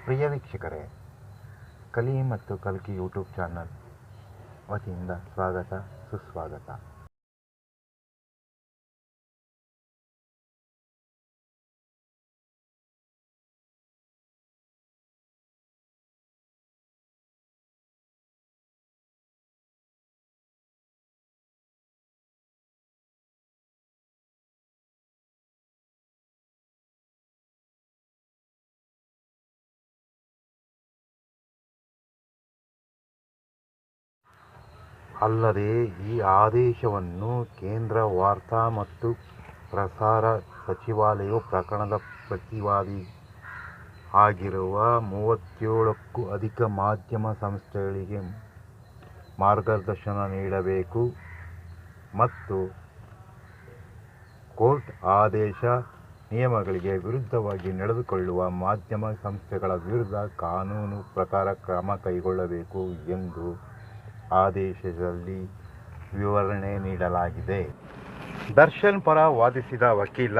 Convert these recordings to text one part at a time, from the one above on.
ಪ್ರಿಯ ವೀಕ್ಷಕರೇ, ಕಲಿ ಮತ್ತು ಕಲ್ಕಿ ಯೂಟ್ಯೂಬ್ ಚಾನಲ್ ವತಿಯಿಂದ ಸ್ವಾಗತ ಸುಸ್ವಾಗತ. ಅಲ್ಲದೆ ಈ ಆದೇಶವನ್ನು ಕೇಂದ್ರ ವಾರ್ತಾ ಮತ್ತು ಪ್ರಸಾರ ಸಚಿವಾಲಯವು ಪ್ರಕರಣದ ಪ್ರತಿವಾದಿ ಆಗಿರುವ 37ಕ್ಕೂ ಅಧಿಕ ಮಾಧ್ಯಮ ಸಂಸ್ಥೆಗಳಿಗೆ ಮಾರ್ಗದರ್ಶನ ನೀಡಬೇಕು ಮತ್ತು ಕೋರ್ಟ್ ಆದೇಶ ನಿಯಮಗಳಿಗೆ ವಿರುದ್ಧವಾಗಿ ನಡೆದುಕೊಳ್ಳುವ ಮಾಧ್ಯಮ ಸಂಸ್ಥೆಗಳ ವಿರುದ್ಧ ಕಾನೂನು ಪ್ರಕಾರ ಕ್ರಮ ಕೈಗೊಳ್ಳಬೇಕು ಎಂದು ಆದೇಶದಲ್ಲಿ ವಿವರಣೆ ನೀಡಲಾಗಿದೆ. ದರ್ಶನ್ ಪರ ವಾದಿಸಿದ ವಕೀಲ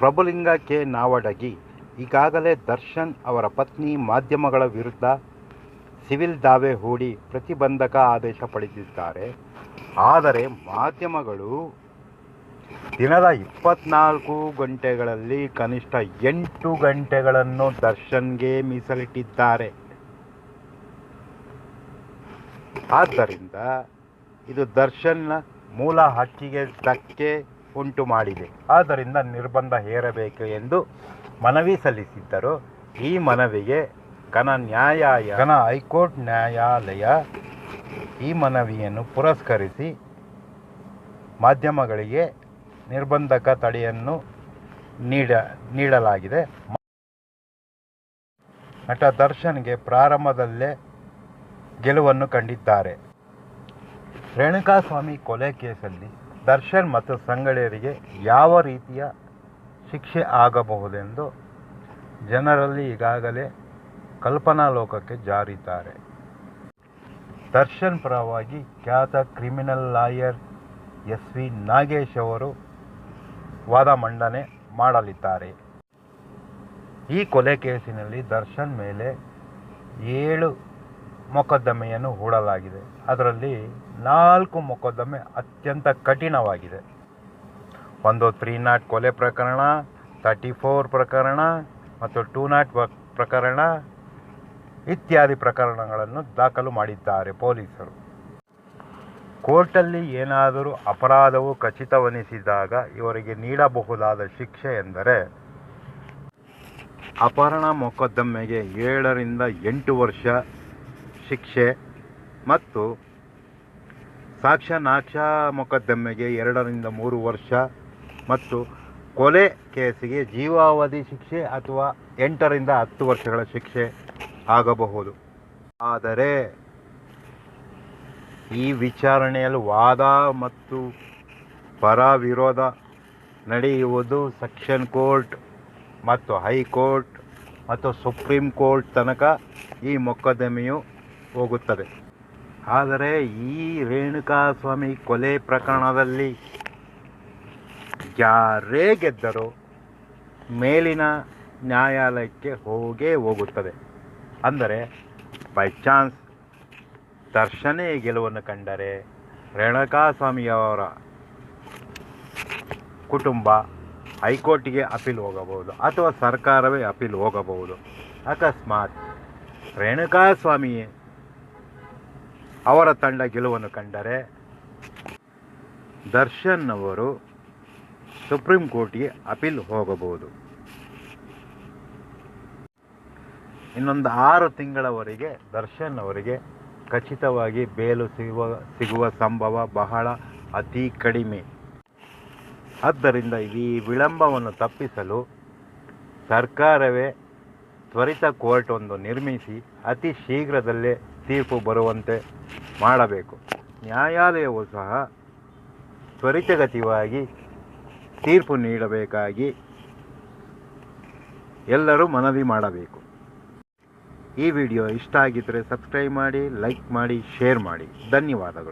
ಪ್ರಭುಲಿಂಗ ಕೆ. ನಾವಡಗಿ ಈಗಾಗಲೇ ದರ್ಶನ್ ಅವರ ಪತ್ನಿ ಮಾಧ್ಯಮಗಳ ವಿರುದ್ಧ ಸಿವಿಲ್ ದಾವೆ ಹೂಡಿ ಪ್ರತಿಬಂಧಕ ಆದೇಶ ಪಡೆದಿದ್ದಾರೆ. ಆದರೆ ಮಾಧ್ಯಮಗಳು ದಿನದ 24 ಗಂಟೆಗಳಲ್ಲಿ ಕನಿಷ್ಠ 8 ಗಂಟೆಗಳನ್ನು ದರ್ಶನ್ಗೆ ಮೀಸಲಿಟ್ಟಿದ್ದಾರೆ. ಆದ್ದರಿಂದ ಇದು ದರ್ಶನ್ನ ಮೂಲ ಹಕ್ಕಿಗೆ ಧಕ್ಕೆ ಉಂಟು ಮಾಡಿದೆ. ಆದ್ದರಿಂದ ನಿರ್ಬಂಧ ಹೇರಬೇಕು ಎಂದು ಮನವಿ ಸಲ್ಲಿಸಿದ್ದರು. ಈ ಮನವಿಗೆ ಘನ ಹೈಕೋರ್ಟ್ ನ್ಯಾಯಾಲಯ ಈ ಮನವಿಯನ್ನು ಪುರಸ್ಕರಿಸಿ ಮಾಧ್ಯಮಗಳಿಗೆ ನಿರ್ಬಂಧಕ ತಡೆಯನ್ನು ನೀಡಲಾಗಿದೆ. ನಟ ದರ್ಶನ್ಗೆ ಪ್ರಾರಂಭದಲ್ಲೇ ಗೆಲುವನ್ನು ಕಂಡಿದ್ದಾರೆ. ರೇಣುಕಾಸ್ವಾಮಿ ಕೊಲೆ ಕೇಸಲ್ಲಿ ದರ್ಶನ್ ಮತ್ತು ಸಂಗಡಿಗರಿಗೆ ಯಾವ ರೀತಿಯ ಶಿಕ್ಷೆ ಆಗಬಹುದೆಂದು ಜನರಲ್ಲಿ ಈಗಾಗಲೇ ಕಲ್ಪನಾ ಲೋಕಕ್ಕೆ ಜಾರಿದ್ದಾರೆ. ದರ್ಶನ್ ಪರವಾಗಿ ಖ್ಯಾತ ಕ್ರಿಮಿನಲ್ ಲಾಯರ್ ಎಸ್.ವಿ. ನಾಗೇಶ್ ಅವರು ವಾದ ಮಂಡನೆ ಮಾಡಲಿದ್ದಾರೆ. ಈ ಕೊಲೆ ಕೇಸಿನಲ್ಲಿ ದರ್ಶನ್ ಮೇಲೆ 7 ಮೊಕದ್ದಮೆಯನ್ನು ಹೂಡಲಾಗಿದೆ. ಅದರಲ್ಲಿ 4 ಮೊಕದ್ದಮೆ ಅತ್ಯಂತ ಕಠಿಣವಾಗಿದೆ. ಒಂದು 301 ಕೊಲೆ ಪ್ರಕರಣ, 34 ಪ್ರಕರಣ ಮತ್ತು 201 ಪ್ರಕರಣ ಇತ್ಯಾದಿ ಪ್ರಕರಣಗಳನ್ನು ದಾಖಲು ಮಾಡಿದ್ದಾರೆ ಪೊಲೀಸರು. ಕೋರ್ಟಲ್ಲಿ ಏನಾದರೂ ಅಪರಾಧವು ಖಚಿತವೆನಿಸಿದಾಗ ಇವರಿಗೆ ನೀಡಬಹುದಾದ ಶಿಕ್ಷೆ ಎಂದರೆ ಅಪಹರಣ ಮೊಕದ್ದಮೆಗೆ 7 ರಿಂದ 8 ವರ್ಷ ಶಿಕ್ಷೆ ಮತ್ತು ಸಾಕ್ಷ್ಯನಾಶ ಮೊಕದ್ದಮೆಗೆ 2 ರಿಂದ 3 ವರ್ಷ ಮತ್ತು ಕೊಲೆ ಕೇಸಿಗೆ ಜೀವಾವಧಿ ಶಿಕ್ಷೆ ಅಥವಾ 8 ರಿಂದ 10 ವರ್ಷಗಳ ಶಿಕ್ಷೆ ಆಗಬಹುದು. ಆದರೆ ಈ ವಿಚಾರಣೆಯಲ್ಲಿ ವಾದ ಮತ್ತು ಪರ ವಿರೋಧ ನಡೆಯುವುದು ಸೆಷನ್ ಕೋರ್ಟ್ ಮತ್ತು ಹೈಕೋರ್ಟ್ ಮತ್ತು ಸುಪ್ರೀಂ ಕೋರ್ಟ್ ತನಕ ಈ ಮೊಕದ್ದಮೆಯು ಹೋಗುತ್ತದೆ. ಆದರೆ ಈ ರೇಣುಕಾಸ್ವಾಮಿ ಕೊಲೆ ಪ್ರಕರಣದಲ್ಲಿ ಯಾರೇ ಗೆದ್ದರೂ ಮೇಲಿನ ನ್ಯಾಯಾಲಯಕ್ಕೆ ಹೋಗುತ್ತದೆ. ಅಂದರೆ ಬೈ ಚಾನ್ಸ್ ದರ್ಶನೇ ಗೆಲುವನ್ನು ಕಂಡರೆ ರೇಣುಕಾಸ್ವಾಮಿಯವರ ಕುಟುಂಬ ಹೈಕೋರ್ಟಿಗೆ ಅಪೀಲ್ ಹೋಗಬಹುದು ಅಥವಾ ಸರ್ಕಾರವೇ ಅಪೀಲ್ ಹೋಗಬಹುದು. ಅಕಸ್ಮಾತ್ ರೇಣುಕಾಸ್ವಾಮಿ ಅವರ ತಂಡ ಗೆಲುವನ್ನು ಕಂಡರೆ ದರ್ಶನ್ ಅವರು ಸುಪ್ರೀಂ ಕೋರ್ಟ್ಗೆ ಅಪೀಲ್ ಹೋಗಬಹುದು. ಇನ್ನೊಂದು 6 ತಿಂಗಳವರೆಗೆ ದರ್ಶನ್ ಅವರಿಗೆ ಖಚಿತವಾಗಿ ಬೇಲು ಸಿಗುವ ಸಂಭವ ಬಹಳ ಅತಿ ಕಡಿಮೆ. ಆದ್ದರಿಂದ ಈ ವಿಳಂಬವನ್ನು ತಪ್ಪಿಸಲು ಸರ್ಕಾರವೇ ತ್ವರಿತ ಕೋರ್ಟ್ ಒಂದು ನಿರ್ಮಿಸಿ ಅತಿ ಶೀಘ್ರದಲ್ಲೇ ತೀರ್ಪು ಬರುವಂತೆ ಮಾಡಬೇಕು. ನ್ಯಾಯಾಲಯವು ಸಹ ತ್ವರಿತಗತಿಯಾಗಿ ತೀರ್ಪು ನೀಡಬೇಕಾಗಿ ಎಲ್ಲರೂ ಮನವಿ ಮಾಡಬೇಕು. ಈ ವಿಡಿಯೋ ಇಷ್ಟ ಆಗಿದ್ದರೆ ಸಬ್ಸ್ಕ್ರೈಬ್ ಮಾಡಿ, ಲೈಕ್ ಮಾಡಿ, ಶೇರ್ ಮಾಡಿ. ಧನ್ಯವಾದಗಳು.